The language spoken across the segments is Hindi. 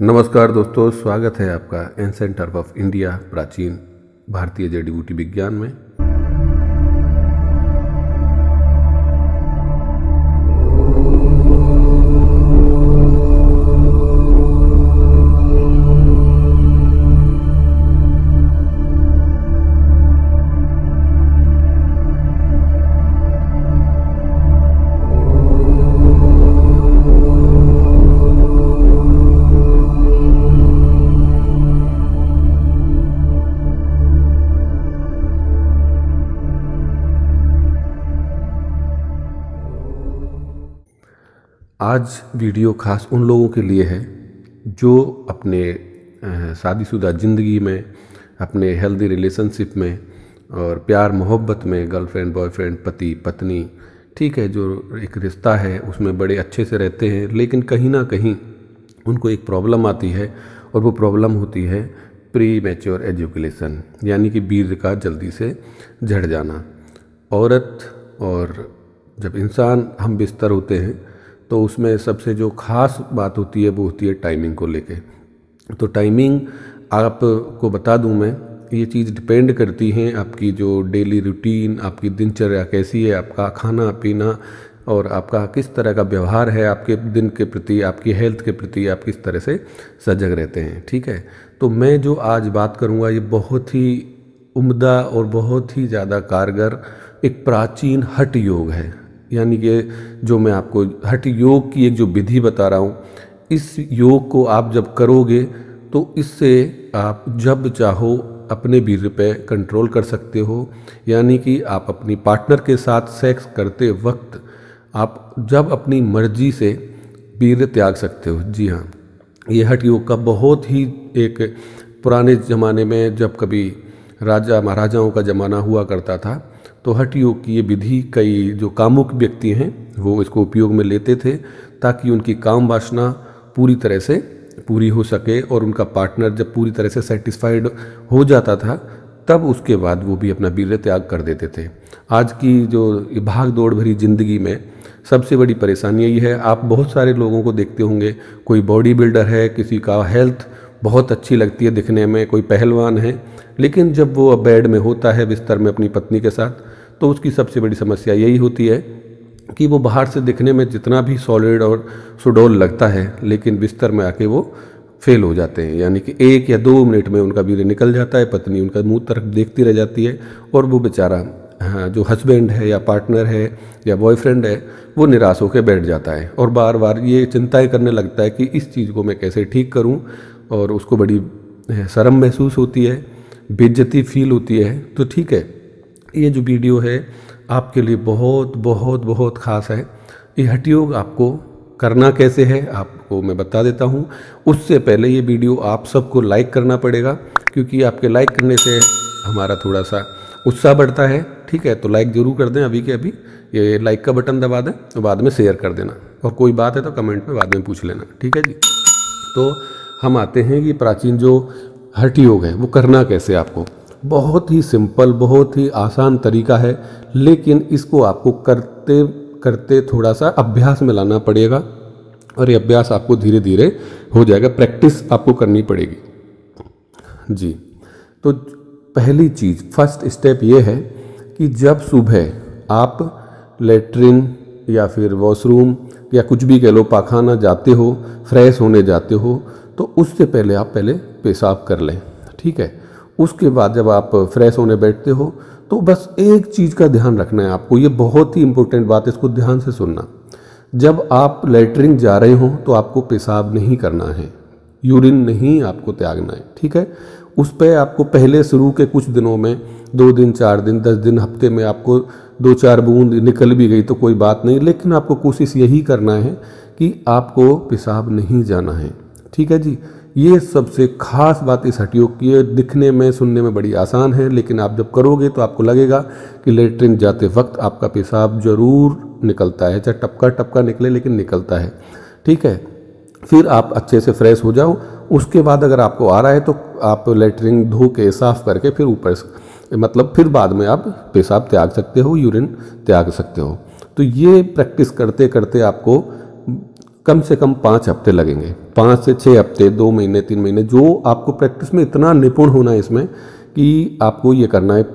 नमस्कार दोस्तों, स्वागत है आपका एंसेंट हर्ब ऑफ इंडिया प्राचीन भारतीय जड़ी बूटी विज्ञान में। आज वीडियो खास उन लोगों के लिए है जो अपने शादीशुदा ज़िंदगी में, अपने हेल्दी रिलेशनशिप में और प्यार मोहब्बत में, गर्लफ्रेंड बॉयफ्रेंड पति पत्नी, ठीक है, जो एक रिश्ता है उसमें बड़े अच्छे से रहते हैं, लेकिन कहीं ना कहीं उनको एक प्रॉब्लम आती है और वो प्रॉब्लम होती है प्री मैच्योर एजुकेशन, यानी कि वीर्य का जल्दी से झड़ जाना। औरत और जब इंसान हम बिस्तर होते हैं तो उसमें सबसे जो खास बात होती है वो होती है टाइमिंग को लेके। तो टाइमिंग आपको बता दूं मैं, ये चीज़ डिपेंड करती है आपकी जो डेली रूटीन, आपकी दिनचर्या कैसी है, आपका खाना पीना और आपका किस तरह का व्यवहार है आपके दिन के प्रति, आपकी हेल्थ के प्रति, आप किस तरह से सजग रहते हैं, ठीक है। तो मैं जो आज बात करूँगा ये बहुत ही उम्दा और बहुत ही ज़्यादा कारगर एक प्राचीन हठ योग है। यानी कि जो मैं आपको हठ योग की एक जो विधि बता रहा हूँ, इस योग को आप जब करोगे तो इससे आप जब चाहो अपने वीर्य पे कंट्रोल कर सकते हो। यानी कि आप अपनी पार्टनर के साथ सेक्स करते वक्त आप जब अपनी मर्जी से वीर्य त्याग सकते हो। जी हाँ, ये हठ योग का बहुत ही एक पुराने ज़माने में, जब कभी राजा महाराजाओं का ज़माना हुआ करता था, तो हठ योग की ये विधि कई जो कामुक व्यक्ति हैं वो इसको उपयोग में लेते थे ताकि उनकी काम वासना पूरी तरह से पूरी हो सके, और उनका पार्टनर जब पूरी तरह से सेटिस्फाइड हो जाता था तब उसके बाद वो भी अपना वीर्य त्याग कर देते थे। आज की जो भाग दौड़ भरी ज़िंदगी में सबसे बड़ी परेशानी यही है। आप बहुत सारे लोगों को देखते होंगे, कोई बॉडी बिल्डर है, किसी का हेल्थ बहुत अच्छी लगती है दिखने में, कोई पहलवान है, लेकिन जब वो बेड में होता है बिस्तर में अपनी पत्नी के साथ, तो उसकी सबसे बड़ी समस्या यही होती है कि वो बाहर से दिखने में जितना भी सॉलिड और सुडौल लगता है, लेकिन बिस्तर में आके वो फेल हो जाते हैं। यानी कि 1 या 2 मिनट में उनका वीर्य निकल जाता है, पत्नी उनका मुंह तरफ देखती रह जाती है और वो बेचारा जो हस्बैंड है या पार्टनर है या बॉयफ्रेंड है वो निराश होकर बैठ जाता है और बार बार ये चिंताएँ करने लगता है कि इस चीज़ को मैं कैसे ठीक करूँ, और उसको बड़ी शर्म महसूस होती है, बेइज्जती फील होती है। तो ठीक है, ये जो वीडियो है आपके लिए बहुत बहुत बहुत ख़ास है। ये हठ योग आपको करना कैसे है आपको मैं बता देता हूँ। उससे पहले ये वीडियो आप सबको लाइक करना पड़ेगा, क्योंकि आपके लाइक करने से हमारा थोड़ा सा उत्साह बढ़ता है, ठीक है। तो लाइक ज़रूर कर दें अभी के अभी, ये लाइक का बटन दबा दें और बाद में शेयर कर देना, और कोई बात है तो कमेंट में बाद में पूछ लेना, ठीक है जी। तो हम आते हैं कि प्राचीन जो हठ योग है वो करना कैसे। आपको बहुत ही सिंपल, बहुत ही आसान तरीका है, लेकिन इसको आपको करते करते थोड़ा सा अभ्यास में लाना पड़ेगा, और ये अभ्यास आपको धीरे धीरे हो जाएगा, प्रैक्टिस आपको करनी पड़ेगी जी। तो पहली चीज़, फर्स्ट स्टेप ये है कि जब सुबह आप लेटरिन या फिर वॉशरूम या कुछ भी कह लो, पाखाना जाते हो, फ्रेश होने जाते हो, तो उससे पहले आप पहले पेशाब कर लें, ठीक है। उसके बाद जब आप फ्रेश होने बैठते हो तो बस एक चीज़ का ध्यान रखना है आपको, ये बहुत ही इंपॉर्टेंट बात है, इसको ध्यान से सुनना। जब आप लेटरिन जा रहे हो तो आपको पेशाब नहीं करना है, यूरिन नहीं आपको त्यागना है, ठीक है। उस पर आपको पहले शुरू के कुछ दिनों में 2 दिन 4 दिन 10 दिन हफ्ते में आपको 2-4 बूंद निकल भी गई तो कोई बात नहीं, लेकिन आपको कोशिश यही करना है कि आपको पेशाब नहीं जाना है, ठीक है जी। ये सबसे खास बात इस हठ योग की है। दिखने में सुनने में बड़ी आसान है, लेकिन आप जब करोगे तो आपको लगेगा कि लेटरिन जाते वक्त आपका पेशाब जरूर निकलता है, चाहे टपका टपका निकले लेकिन निकलता है, ठीक है। फिर आप अच्छे से फ्रेश हो जाओ। उसके बाद अगर आपको आ रहा है तो आप लेटरिन धो के साफ करके फिर ऊपर मतलब फिर बाद में आप पेशाब त्याग सकते हो, यूरिन त्याग सकते हो। तो ये प्रैक्टिस करते करते आपको कम से कम 5 हफ्ते लगेंगे, 5 से 6 हफ्ते, 2 महीने, 3 महीने, जो आपको प्रैक्टिस में इतना निपुण होना है इसमें कि आपको ये करना है।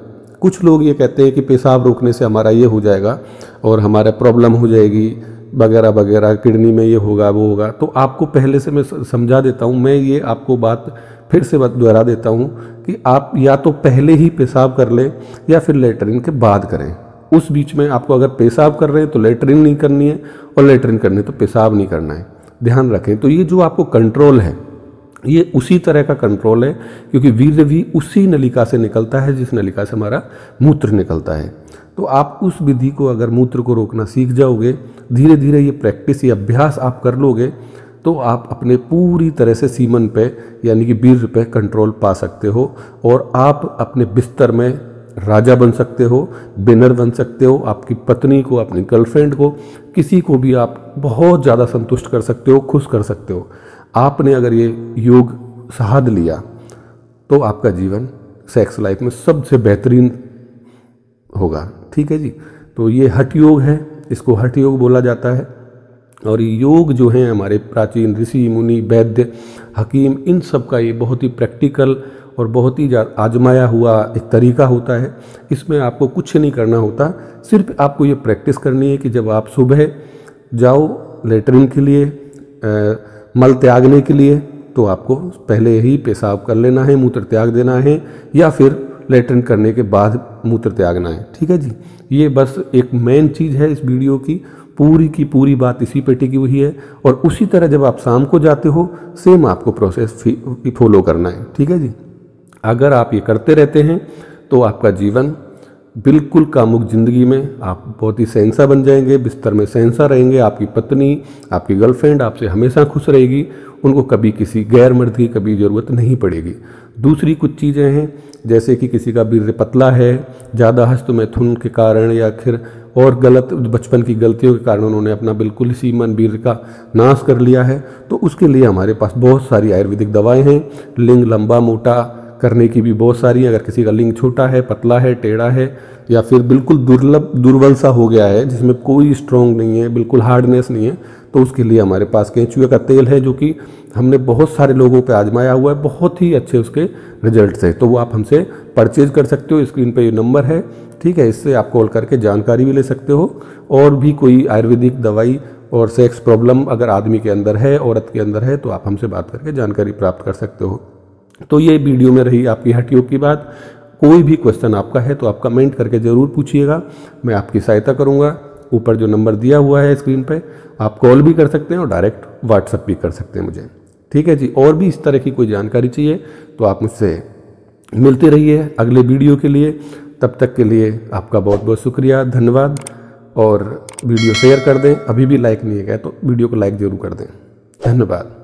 कुछ लोग ये कहते हैं कि पेशाब रोकने से हमारा ये हो जाएगा और हमारा प्रॉब्लम हो जाएगी वगैरह वगैरह, किडनी में ये होगा वो होगा। तो आपको पहले से मैं समझा देता हूँ, मैं ये आपको बात फिर से दोहरा देता हूँ कि आप या तो पहले ही पेशाब कर लें या फिर लेटरिन के बाद करें। उस बीच में आपको अगर पेशाब कर रहे हैं तो लेटरिन नहीं करनी है, और लेटरिन करनी है तो पेशाब नहीं करना है, ध्यान रखें। तो ये जो आपको कंट्रोल है ये उसी तरह का कंट्रोल है, क्योंकि वीर्य भी उसी नलिका से निकलता है जिस नलिका से हमारा मूत्र निकलता है। तो आप उस विधि को अगर मूत्र को रोकना सीख जाओगे, धीरे धीरे ये प्रैक्टिस, ये अभ्यास आप कर लोगे, तो आप अपने पूरी तरह से सीमन पे यानी कि वीर्य पे कंट्रोल पा सकते हो, और आप अपने बिस्तर में राजा बन सकते हो, विनर बन सकते हो। आपकी पत्नी को, अपनी गर्लफ्रेंड को, किसी को भी आप बहुत ज़्यादा संतुष्ट कर सकते हो, खुश कर सकते हो। आपने अगर ये योग साध लिया तो आपका जीवन सेक्स लाइफ में सबसे बेहतरीन होगा। ठीक है जी। तो ये हठ योग है, इसको हठ योग बोला जाता है। और योग जो है हमारे प्राचीन ऋषि मुनि वैद्य हकीम, इन सब का ये बहुत ही प्रैक्टिकल और बहुत ही आजमाया हुआ एक तरीका होता है। इसमें आपको कुछ नहीं करना होता, सिर्फ आपको ये प्रैक्टिस करनी है कि जब आप सुबह जाओ लेटरिन के लिए, मल त्यागने के लिए, तो आपको पहले ही पेशाब कर लेना है, मूत्र त्याग देना है, या फिर लेटरिन करने के बाद मूत्र त्यागना है। ठीक है जी। ये बस एक मेन चीज़ है इस वीडियो की पूरी बात इसी पे टिकी हुई है। और उसी तरह जब आप शाम को जाते हो सेम आपको प्रोसेस फॉलो करना है। ठीक है जी। अगर आप ये करते रहते हैं तो आपका जीवन बिल्कुल कामुक जिंदगी में आप बहुत ही सहनसा बन जाएंगे, बिस्तर में सहनसा रहेंगे। आपकी पत्नी, आपकी गर्लफ्रेंड आपसे हमेशा खुश रहेगी, उनको कभी किसी गैर मर्द की कभी ज़रूरत नहीं पड़ेगी। दूसरी कुछ चीज़ें हैं, जैसे कि किसी का वीर्य पतला है, ज़्यादा हस्तमैथुन के कारण या फिर और गलत बचपन की गलतियों के कारण उन्होंने अपना बिल्कुल सीमन वीर्य का नाश कर लिया है, तो उसके लिए हमारे पास बहुत सारी आयुर्वेदिक दवाएँ हैं। लिंग लंबा मोटा करने की भी बहुत सारी, अगर किसी का लिंग छोटा है, पतला है, टेढ़ा है, या फिर बिल्कुल दुर्बल सा हो गया है जिसमें कोई स्ट्रॉन्ग नहीं है, बिल्कुल हार्डनेस नहीं है, तो उसके लिए हमारे पास केंचुए का तेल है, जो कि हमने बहुत सारे लोगों पे आजमाया हुआ है, बहुत ही अच्छे उसके रिजल्ट्स है। तो वो आप हमसे परचेज कर सकते हो, स्क्रीन पे ये नंबर है। ठीक है, इससे आप कॉल करके जानकारी भी ले सकते हो। और भी कोई आयुर्वेदिक दवाई और सेक्स प्रॉब्लम अगर आदमी के अंदर है, औरत के अंदर है, तो आप हमसे बात करके जानकारी प्राप्त कर सकते हो। तो ये वीडियो में रही आपकी हठ योग की बात। कोई भी क्वेश्चन आपका है तो आप कमेंट करके ज़रूर पूछिएगा, मैं आपकी सहायता करूंगा। ऊपर जो नंबर दिया हुआ है स्क्रीन पे, आप कॉल भी कर सकते हैं और डायरेक्ट व्हाट्सएप भी कर सकते हैं मुझे। ठीक है जी। और भी इस तरह की कोई जानकारी चाहिए तो आप मुझसे मिलते रहिए अगले वीडियो के लिए। तब तक के लिए आपका बहुत बहुत शुक्रिया, धन्यवाद। और वीडियो शेयर कर दें, अभी भी लाइक नहीं किया तो वीडियो को लाइक ज़रूर कर दें। धन्यवाद।